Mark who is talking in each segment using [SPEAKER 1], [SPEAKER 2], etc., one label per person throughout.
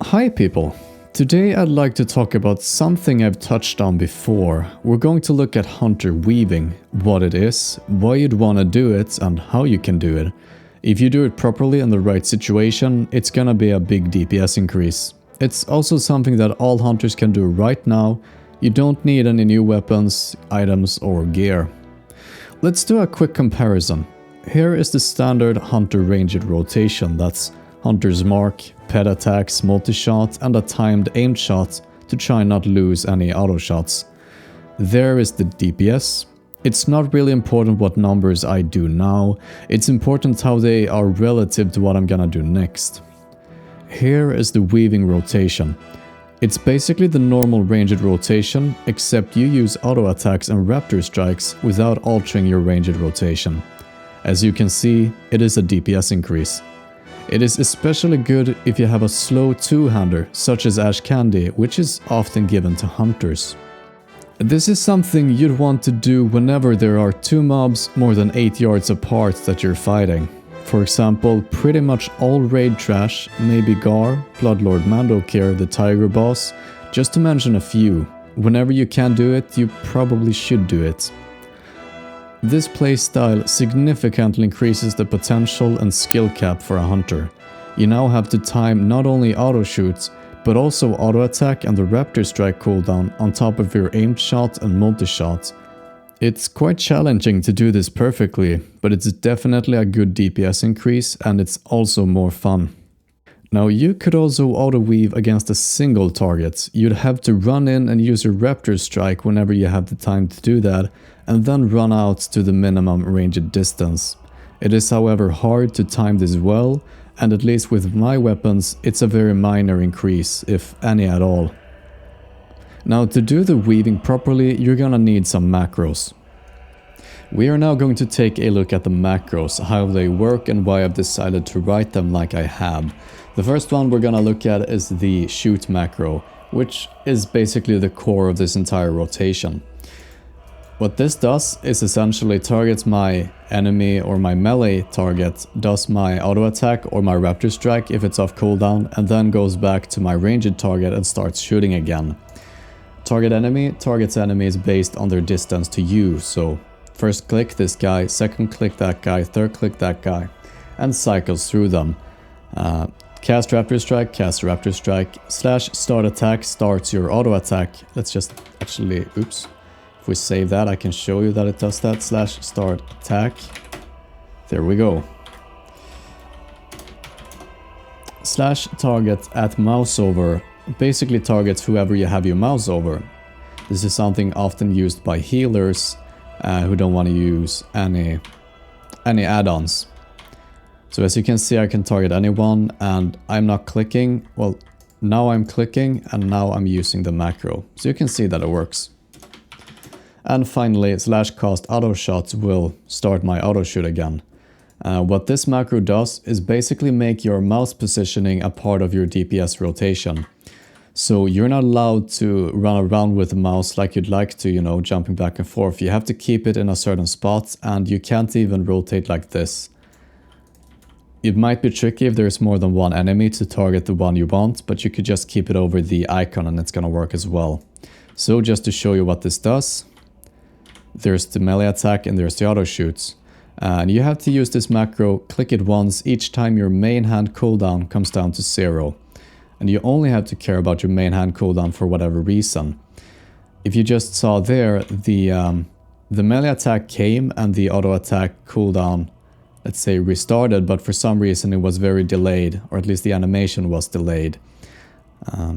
[SPEAKER 1] Hi people! Today I'd like to talk about something I've touched on before. We're going to look at hunter weaving, what it is, why you'd want to do it, and how you can do it. If you do it properly in the right situation, it's gonna be a big DPS increase. It's also something that all hunters can do right now. You don't need any new weapons, items or gear. Let's do a quick comparison. Here is the standard hunter ranged rotation, that's hunter's mark, pet attacks, multi-shot and a timed aimed shot to try not lose any auto shots. There is the DPS. It's not really important what numbers I do now, it's important how they are relative to what I'm gonna do next. Here is the weaving rotation. It's basically the normal ranged rotation, except you use auto attacks and Raptor strikes without altering your ranged rotation. As you can see, it is a DPS increase. It is especially good if you have a slow two-hander, such as Ash Candy, which is often given to hunters. This is something you'd want to do whenever there are two mobs more than 8 yards apart that you're fighting. For example, pretty much all raid trash, maybe Gar, Bloodlord Mandokir, the Tiger boss, just to mention a few. Whenever you can do it, you probably should do it. This playstyle significantly increases the potential and skill cap for a hunter. You now have to time not only auto shoots, but also auto attack and the Raptor strike cooldown on top of your aimed shot and multi-shot. It's quite challenging to do this perfectly, but it's definitely a good DPS increase and it's also more fun. Now you could also auto-weave against a single target. You'd have to run in and use your Raptor strike whenever you have the time to do that, and then run out to the minimum ranged distance. It is however hard to time this well, and at least with my weapons it's a very minor increase, if any at all. Now to do the weaving properly you're gonna need some macros. We are now going to take a look at the macros, how they work and why I've decided to write them like I have. The first one we're gonna look at is the shoot macro, which is basically the core of this entire rotation. What this does is essentially targets my enemy or my melee target, does my auto attack or my Raptor strike if it's off cooldown, and then goes back to my ranged target and starts shooting again. Target enemy targets enemies based on their distance to you, so first click this guy, second click that guy, third click that guy, and cycles through them. Cast Raptor strike, cast Raptor strike, slash start attack starts your auto attack. Let's just actually, oops. If we save that, I can show you that it does that, slash start attack. There we go. Slash target at mouse over basically targets whoever you have your mouse over. This is something often used by healers who don't want to use any add-ons. So as you can see, I can target anyone and I'm not clicking. Well, now I'm clicking and now I'm using the macro. So you can see that it works. And finally, slash cast auto shots will start my auto shoot again. What this macro does is basically make your mouse positioning a part of your DPS rotation. So you're not allowed to run around with the mouse like you'd like to, you know, jumping back and forth. You have to keep it in a certain spot and you can't even rotate like this. It might be tricky if there's more than one enemy to target the one you want, but you could just keep it over the icon and it's gonna work as well. So just to show you what this does, there's the melee attack and there's the auto shoots. And you have to use this macro, click it once each time your main hand cooldown comes down to 0. And you only have to care about your main hand cooldown for whatever reason. If you just saw there, the melee attack came and the auto attack cooldown, let's say, restarted, but for some reason it was very delayed, or at least the animation was delayed.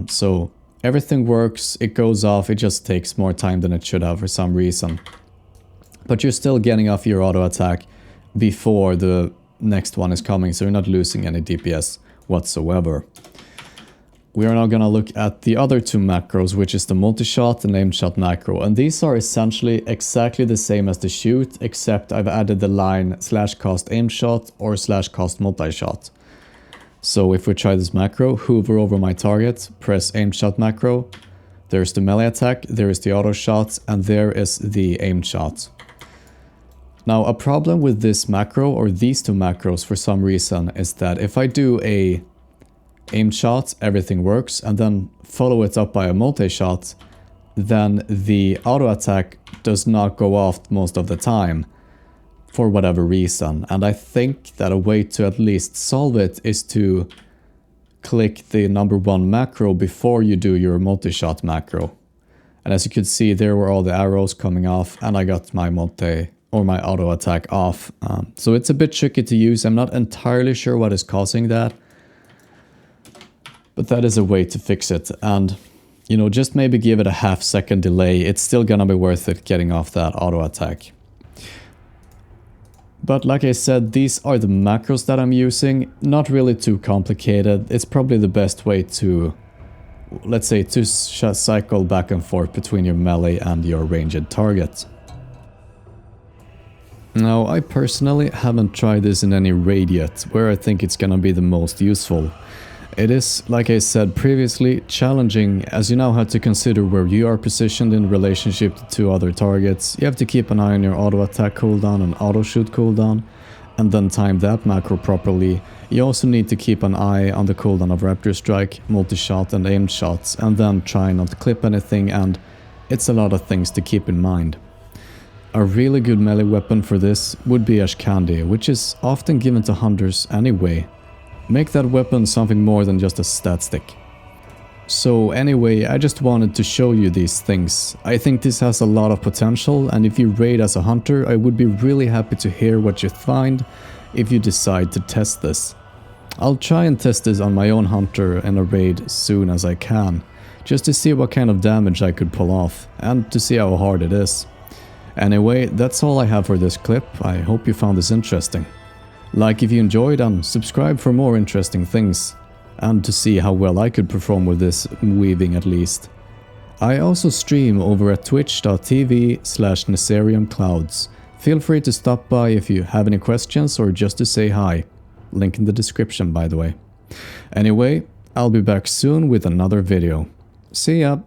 [SPEAKER 1] So everything works, it goes off, it just takes more time than it should have for some reason. But you're still getting off your auto attack before the next one is coming, so you're not losing any DPS whatsoever. We are now gonna look at the other two macros, which is the multi-shot and aimed shot macro. And these are essentially exactly the same as the shoot, except I've added the line slash cast aimed shot or slash cast multi-shot. So if we try this macro, hover over my target, press aimed shot macro, there's the melee attack, there is the auto shot, and there is the aimed shot. Now a problem with this macro, or these two macros for some reason, is that if I do a aimed shot, everything works, and then follow it up by a multi-shot, then the auto attack does not go off most of the time for whatever reason. And I think that a way to at least solve it is to click the number 1 macro before you do your multi-shot macro. And as you could see, there were all the arrows coming off, and I got my my auto attack off. So it's a bit tricky to use. I'm not entirely sure what is causing that, but that is a way to fix it. And you know, just maybe give it a half-second delay. It's still gonna be worth it getting off that auto attack. But like I said, these are the macros that I'm using. Not really too complicated. It's probably the best way to, let's say, to cycle back and forth between your melee and your ranged target. Now, I personally haven't tried this in any raid yet, where I think it's gonna be the most useful. It is, like I said previously, challenging, as you now have to consider where you are positioned in relationship to 2 other targets. You have to keep an eye on your auto attack cooldown and auto shoot cooldown, and then time that macro properly. You also need to keep an eye on the cooldown of Raptor strike, multi-shot and aimed shots, and then try not to clip anything, and it's a lot of things to keep in mind. A really good melee weapon for this would be Ash Candy, which is often given to hunters anyway. Make that weapon something more than just a stat stick. So anyway, I just wanted to show you these things. I think this has a lot of potential, and if you raid as a hunter, I would be really happy to hear what you find if you decide to test this. I'll try and test this on my own hunter in a raid as soon as I can, just to see what kind of damage I could pull off, and to see how hard it is. Anyway, that's all I have for this clip. I hope you found this interesting. Like if you enjoyed, and subscribe for more interesting things, and to see how well I could perform with this weaving at least. I also stream over at twitch.tv/NeceriumClouds. Feel free to stop by if you have any questions or just to say hi. Link in the description, by the way. Anyway, I'll be back soon with another video. See ya!